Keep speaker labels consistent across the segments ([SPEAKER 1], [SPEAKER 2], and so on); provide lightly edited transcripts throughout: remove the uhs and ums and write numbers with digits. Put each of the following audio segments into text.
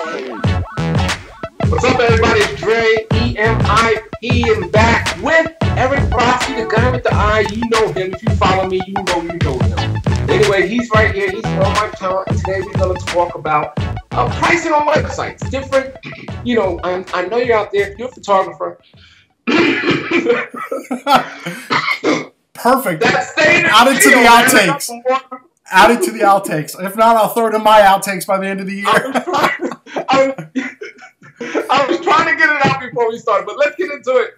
[SPEAKER 1] What's up, everybody? It's Dre, EMIP, and back with Eric Rossi, the guy with the eye. You know him. If you follow me, you know him. Anyway, he's right here. He's on my channel. And today we're going to talk about pricing on websites. Different, you know, I know you're out there. You're a photographer.
[SPEAKER 2] Perfect.
[SPEAKER 1] Add
[SPEAKER 2] it to the outtakes. Add it to the outtakes. If not, I'll throw it in my outtakes by the end of the year.
[SPEAKER 1] I was trying to get it out before we started, but let's get into it.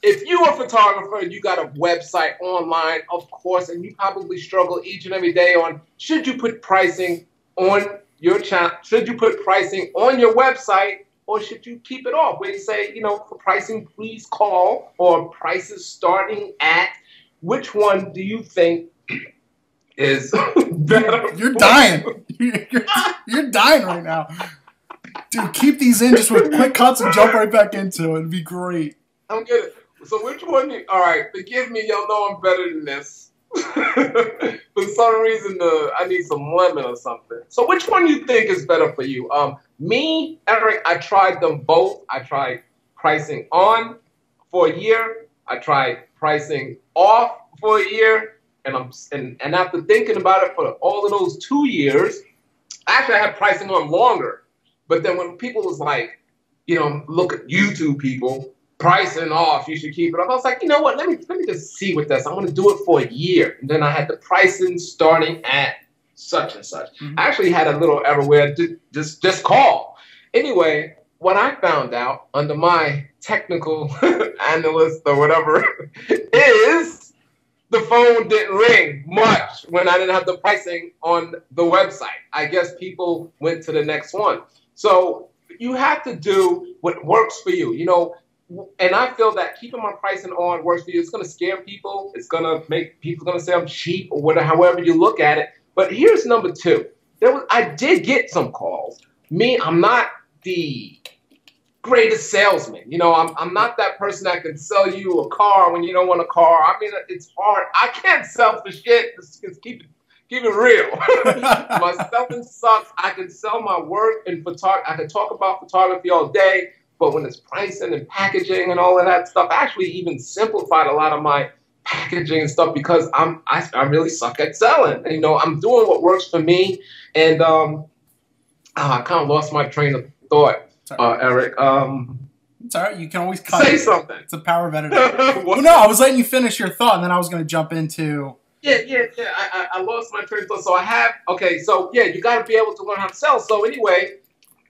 [SPEAKER 1] If you're a photographer and you got a website online, of course, and you probably struggle each and every day on, should you put pricing on your channel? Should you put pricing on your website, or should you keep it off? Where you say, you know, for pricing, please call, or prices starting at. Which one do you think is better?
[SPEAKER 2] You're dying. You're dying right now. Dude, keep these in just with quick cuts and jump right back into it. It'd be great.
[SPEAKER 1] I'm good. So which one? All right, forgive me. Y'all know I'm better than this. For some reason, I need some lemon or something. So which one you think is better for you? Me, Eric, I tried them both. I tried pricing on for a year. I tried pricing off for a year. And after thinking about it for all of those 2 years, actually I had pricing on longer. But then when people was like, you know, look at YouTube people, pricing off, you should keep it up. I was like, you know what, let me just see with this. I'm going to do it for a year. And then I had the pricing starting at such and such. Mm-hmm. I actually had a little everywhere, just call. Anyway, what I found out under my technical analyst or whatever is the phone didn't ring much when I didn't have the pricing on the website. I guess people went to the next one. So you have to do what works for you, you know, and I feel that keeping my pricing on works for you. It's going to scare people. It's going to make people going to say I'm cheap or whatever, however you look at it. But here's number two. I did get some calls. Me, I'm not the greatest salesman. You know, I'm not that person that can sell you a car when you don't want a car. I mean, it's hard. I can't sell for shit. Just keep it real. My selling sucks. I can sell my work in photography. I can talk about photography all day, but when it's pricing and packaging and all of that stuff, I actually even simplified a lot of my packaging and stuff because I really suck at selling. And, you know, I'm doing what works for me, and I kind of lost my train of thought, Eric.
[SPEAKER 2] It's all right. You can always cut.
[SPEAKER 1] Say something.
[SPEAKER 2] It's a power of editing. Well, no, I was letting you finish your thought, and then I was going to jump into.
[SPEAKER 1] Yeah. I lost my train of thought. So I have, okay, so yeah, you got to be able to learn how to sell. So anyway,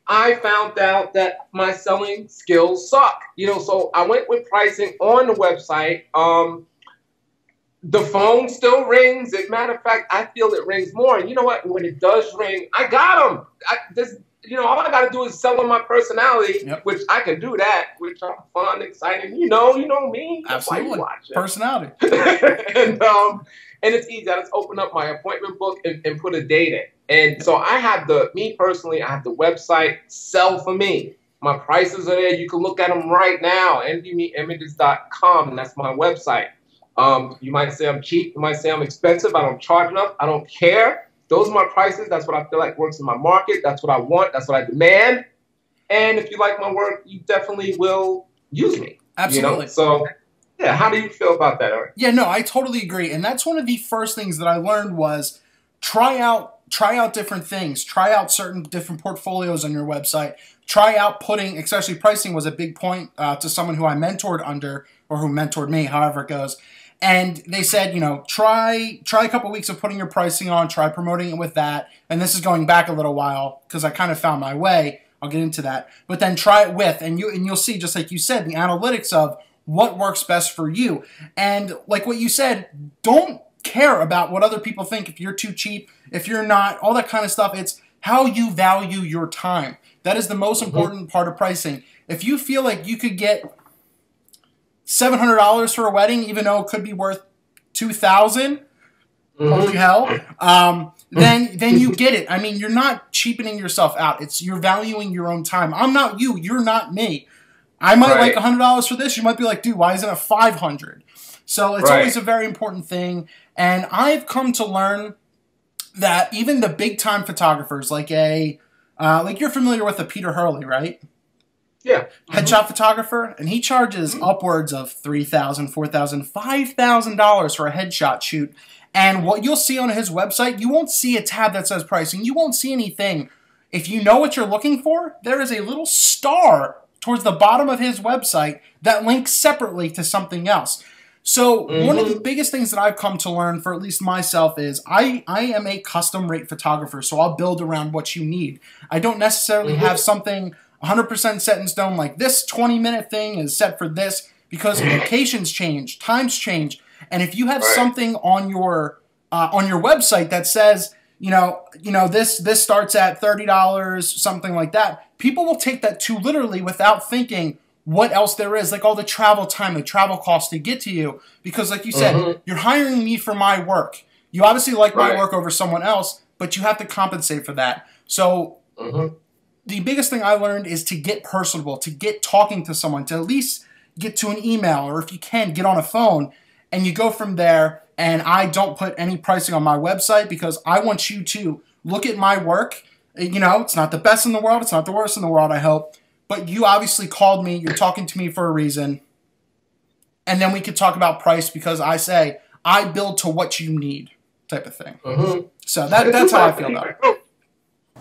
[SPEAKER 1] I found out that my selling skills suck. You know, so I went with pricing on the website. The phone still rings. As a matter of fact, I feel it rings more. And you know what? When it does ring, I got them. You know, all I got to do is sell on my personality, which I can do that, which I'm fun, exciting. You know me.
[SPEAKER 2] Absolutely. Personality.
[SPEAKER 1] And it's easy. I just open up my appointment book and put a date in. And so I have me personally, I have the website Sell For Me. My prices are there. You can look at them right now, nvmeimages.com, and that's my website. You might say I'm cheap. You might say I'm expensive. I don't charge enough. I don't care. Those are my prices. That's what I feel like works in my market. That's what I want. That's what I demand. And if you like my work, you definitely will use me.
[SPEAKER 2] Absolutely.
[SPEAKER 1] You know? So, yeah, how do you feel about that, Eric?
[SPEAKER 2] Yeah, no, I totally agree. And that's one of the first things that I learned was try out different things. Try out certain different portfolios on your website. Try out putting, especially pricing was a big point to someone who I mentored under, or who mentored me, however it goes. And they said, you know, try a couple weeks of putting your pricing on, try promoting it with that. And this is going back a little while because I kind of found my way. I'll get into that. But then try it with, and you'll see, just like you said, the analytics of what works best for you. And like what you said, don't care about what other people think, if you're too cheap, if you're not, all that kind of stuff. It's how you value your time. That is the most important part of pricing. If you feel like you could get $700 for a wedding, even though it could be worth $2,000, holy hell, then you get it. I mean, you're not cheapening yourself out. You're valuing your own time. I'm not you. You're not me. I might like $100 for this. You might be like, dude, why isn't it $500? So it's always a very important thing. And I've come to learn that even the big-time photographers, like a Like you're familiar with a Peter Hurley, right?
[SPEAKER 1] Yeah.
[SPEAKER 2] Headshot photographer, and he charges upwards of $3,000, $4,000, $5,000 for a headshot shoot. And what you'll see on his website, you won't see a tab that says pricing. You won't see anything. If you know what you're looking for, there is a little star towards the bottom of his website that links separately to something else. So one of the biggest things that I've come to learn for at least myself is I am a custom rate photographer, so I'll build around what you need. I don't necessarily have something 100% set in stone like this 20-minute thing is set for this, because locations change, times change, and if you have something on your website that says, this starts at $30, something like that, people will take that too literally without thinking what else there is, like all the travel time, the travel cost to get to you. Because like you said, you're hiring me for my work. You obviously like my work over someone else, but you have to compensate for that. So the biggest thing I learned is to get personable, to get talking to someone, to at least get to an email, or if you can, get on a phone, and you go from there. And I don't put any pricing on my website because I want you to look at my work. It's not the best in the world. It's not the worst in the world, I hope. But you obviously called me. You're talking to me for a reason. And then we could talk about price, because I say I build to what you need type of thing. So that's how I feel about it.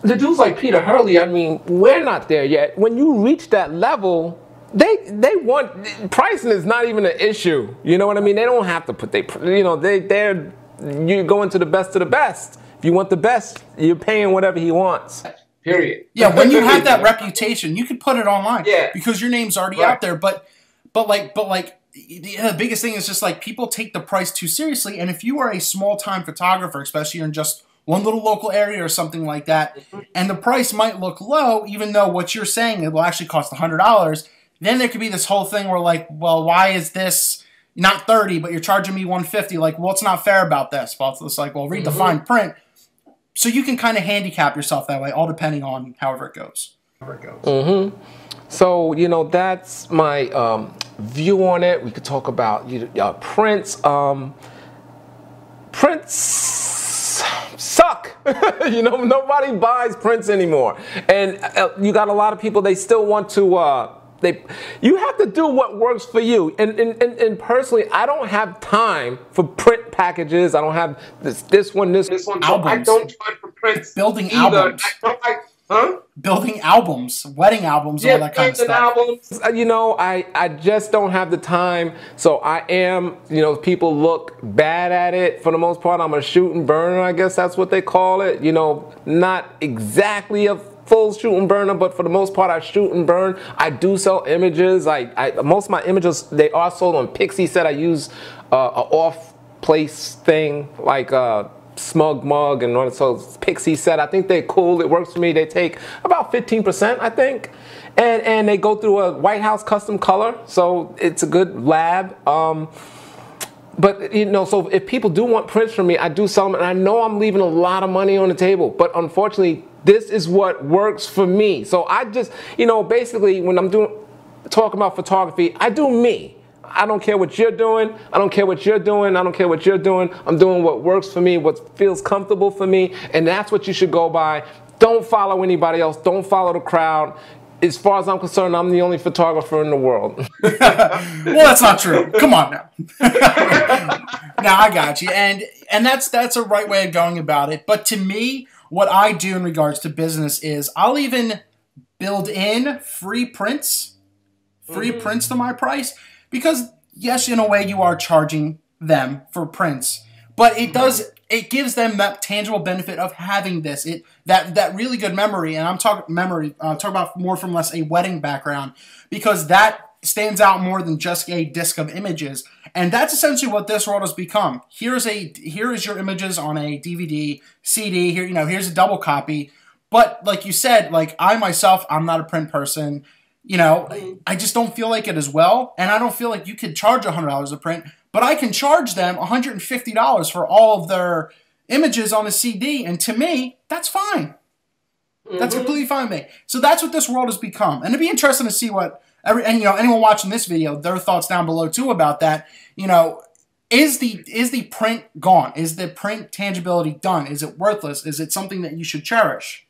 [SPEAKER 3] The dudes like Peter Hurley, I mean, we're not there yet. When you reach that level, they want, pricing is not even an issue. You know what I mean? They don't have to put you go into the best of the best. If you want the best, you're paying whatever he wants.
[SPEAKER 1] Period.
[SPEAKER 2] Yeah, when you have that reputation, you can put it online.
[SPEAKER 1] Yeah.
[SPEAKER 2] Because your name's already out there. But the biggest thing is just like people take the price too seriously. And if you are a small time photographer, especially in just one little local area or something like that, and the price might look low, even though what you're saying it will actually cost $100, then there could be this whole thing where like, well, why is this not 30, but you're charging me 150? Like, what's not fair about this? Well, it's like, well, read the fine print. So you can kind of handicap yourself that way, all depending on however it goes.
[SPEAKER 3] So, that's my view on it. We could talk about prints. Prints suck. Nobody buys prints anymore. And you got a lot of people, they still want to... you have to do what works for you. And personally, I don't have time for print packages. I don't have this one.
[SPEAKER 1] Albums. I don't charge for prints.
[SPEAKER 2] Building
[SPEAKER 1] either.
[SPEAKER 2] albums. Building albums, wedding albums, all that kind of stuff.
[SPEAKER 1] Albums.
[SPEAKER 3] I just don't have the time. So I am, people look bad at it for the most part. I'm a shoot and burner, I guess that's what they call it. Not exactly a full shoot and burner, but for the most part I shoot and burn. I do sell images. Most of my images, they are sold on Pixie Set. I use a off place thing like Smug Mug and all, so Pixie Set. I think they're cool. It works for me. They take about 15%, I think, and they go through a White House custom color, so it's a good lab. But so if people do want prints from me, I do sell them, and I know I'm leaving a lot of money on the table, but unfortunately this is what works for me. So I just, basically when I'm talking about photography, I do me. I don't care what you're doing. I don't care what you're doing. I don't care what you're doing. I'm doing what works for me, what feels comfortable for me, and that's what you should go by. Don't follow anybody else. Don't follow the crowd. As far as I'm concerned, I'm the only photographer in the world.
[SPEAKER 2] Well, that's not true. Come on now. Now I got you, and that's a right way of going about it. But to me, what I do in regards to business is I'll even build in free prints to my price, because yes, in a way you are charging them for prints, but it gives them that tangible benefit of having this, that really good memory. And I'm talking about more from less a wedding background, because that stands out more than just a disc of images. And that's essentially what this world has become. Here is your images on a DVD, CD. Here's a double copy. But like you said, like I myself, I'm not a print person. I just don't feel like it as well. And I don't feel like you could charge $100 a print, but I can charge them $150 for all of their images on a CD. And to me, that's fine. That's completely fine with me. So that's what this world has become. And it'd be interesting to see what anyone watching this video, their thoughts down below too about that. Is the print gone? Is the print tangibility done? Is it worthless? Is it something that you should cherish?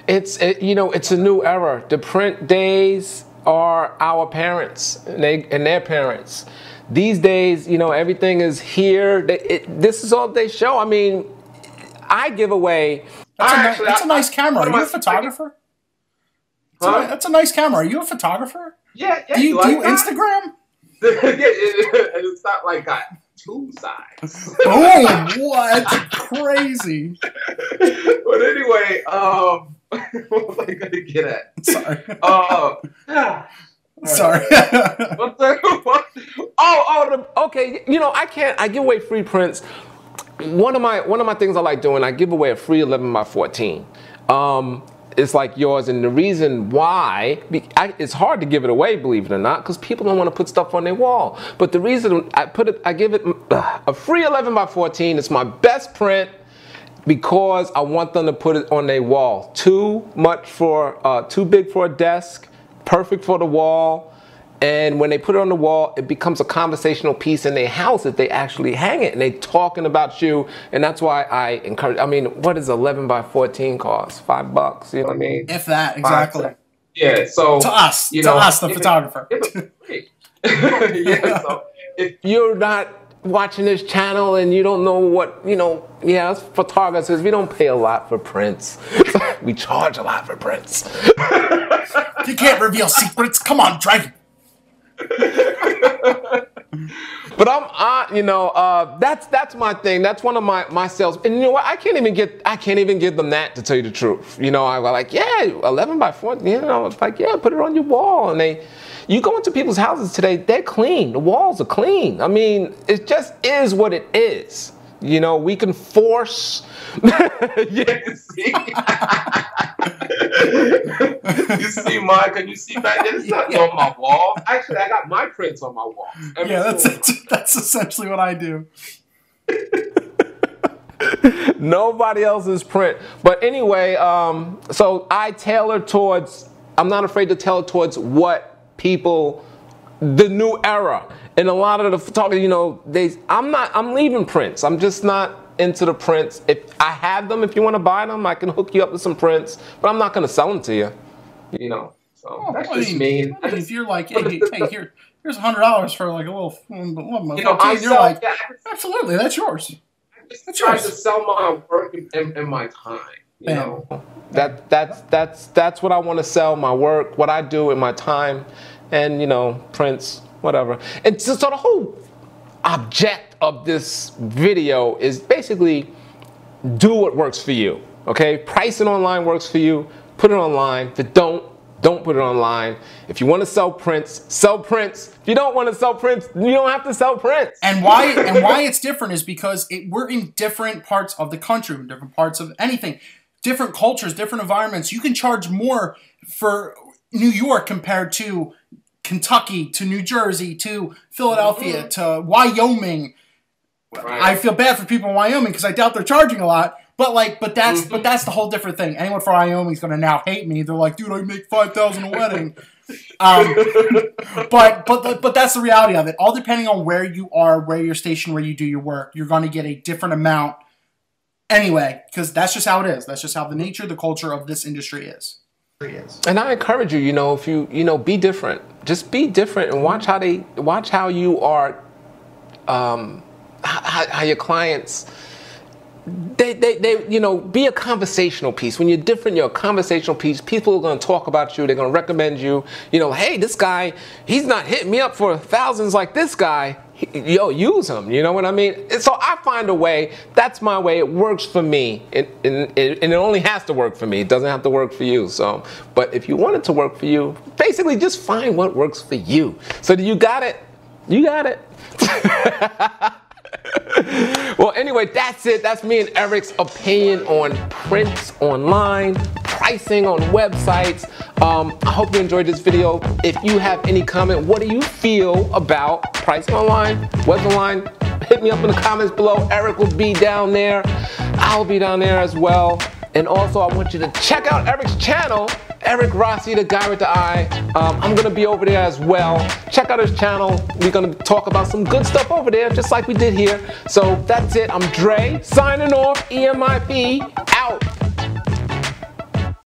[SPEAKER 3] It's a new era. The print days are our parents and their parents. These days, everything is here. This is all they show. I mean, I give away.
[SPEAKER 2] That's a nice camera. Are you a photographer? That's a nice camera. Are you a photographer?
[SPEAKER 1] Yeah.
[SPEAKER 2] Do you do Instagram?
[SPEAKER 1] And it's not like got two sides.
[SPEAKER 2] Boom! What? Crazy.
[SPEAKER 1] But anyway, what was I gonna get at?
[SPEAKER 2] Sorry.
[SPEAKER 1] Sorry.
[SPEAKER 3] Okay. I give away free prints. One of my things I like doing, I give away a free 11 by 14. It's like yours, and the reason why, it's hard to give it away, believe it or not, because people don't want to put stuff on their wall. But the reason I give it a free 11 by 14. It's my best print because I want them to put it on their wall. Too big for a desk, perfect for the wall. And when they put it on the wall, it becomes a conversational piece in their house if they actually hang it and they talking about you. And that's why I encourage. I mean, what does 11 by 14 cost? $5, you know what I mean?
[SPEAKER 2] If that, exactly.
[SPEAKER 1] Yeah, so
[SPEAKER 2] to us, the photographer.
[SPEAKER 1] Yeah, so if
[SPEAKER 3] you're not watching this channel and you don't know what, us photographers, we don't pay a lot for prints. We charge a lot for prints.
[SPEAKER 2] You can't reveal secrets. Come on, Dragon.
[SPEAKER 3] But that's my thing. That's one of my sales. And you know what? I can't even give them that, to tell you the truth. I was like, yeah, 11 by 14. It's like, yeah, put it on your wall. And you go into people's houses today, they're clean. The walls are clean. I mean, it just is what it is. We can force.
[SPEAKER 1] You see mine? Can you see back there? It's not on my wall. Actually, I got my prints on my wall.
[SPEAKER 2] That's essentially what I do.
[SPEAKER 3] Nobody else's print. But anyway, so I'm not afraid to tailor towards what people, the new era. And a lot of the photographers, I'm leaving prints. I'm just not into the prints. If I have them, if you want to buy them, I can hook you up with some prints, but I'm not going to sell them to you.
[SPEAKER 1] So that's just me.
[SPEAKER 2] If you're like, hey, here's $100 for like a little, absolutely, that's yours.
[SPEAKER 1] That's yours. To sell my work and my time.
[SPEAKER 3] That's what I want to sell, my work, what I do in my time, and prints, whatever. And so the whole object of this video is basically do what works for you. Okay, pricing online works for you. Put it online. If it don't put it online. If you want to sell prints, sell prints. If you don't want to sell prints, you don't have to sell prints.
[SPEAKER 2] And why it's different is because we're in different parts of the country, different parts of anything, different cultures, different environments. You can charge more for New York compared to Kentucky, to New Jersey, to Philadelphia, to Wyoming. Right. I feel bad for people in Wyoming because I doubt they're charging a lot. But that's the whole different thing. Anyone from Wyoming is going to now hate me. They're like, dude, I make $5,000 a wedding. But that's the reality of it. All depending on where you are, where you're stationed, where you do your work, you're going to get a different amount anyway, because that's just how it is. That's just how the nature, the culture of this industry is.
[SPEAKER 3] And I encourage you, if you, be different. Just be different and watch how you are, how your clients. They be a conversational piece. When you're different, you're a conversational piece. People are going to talk about you. They're going to recommend you. Hey, this guy, he's not hitting me up for thousands like this guy. Use him. You know what I mean? And so I find a way. That's my way. It works for me. And it only has to work for me. It doesn't have to work for you. So, but if you want it to work for you, basically just find what works for you. So you got it. You got it. Well, anyway, that's it. That's me and Eric's opinion on prints online, pricing on websites. I hope you enjoyed this video. If you have any comment, what do you feel about pricing online, webs online? Hit me up in the comments below. Eric will be down there. I'll be down there as well. And also, I want you to check out Eric's channel, Eric Rossi, the guy with the eye. I'm going to be over there as well. Check out his channel. We're going to talk about some good stuff over there, just like we did here. So that's it. I'm Dre, signing off. EMIP, out.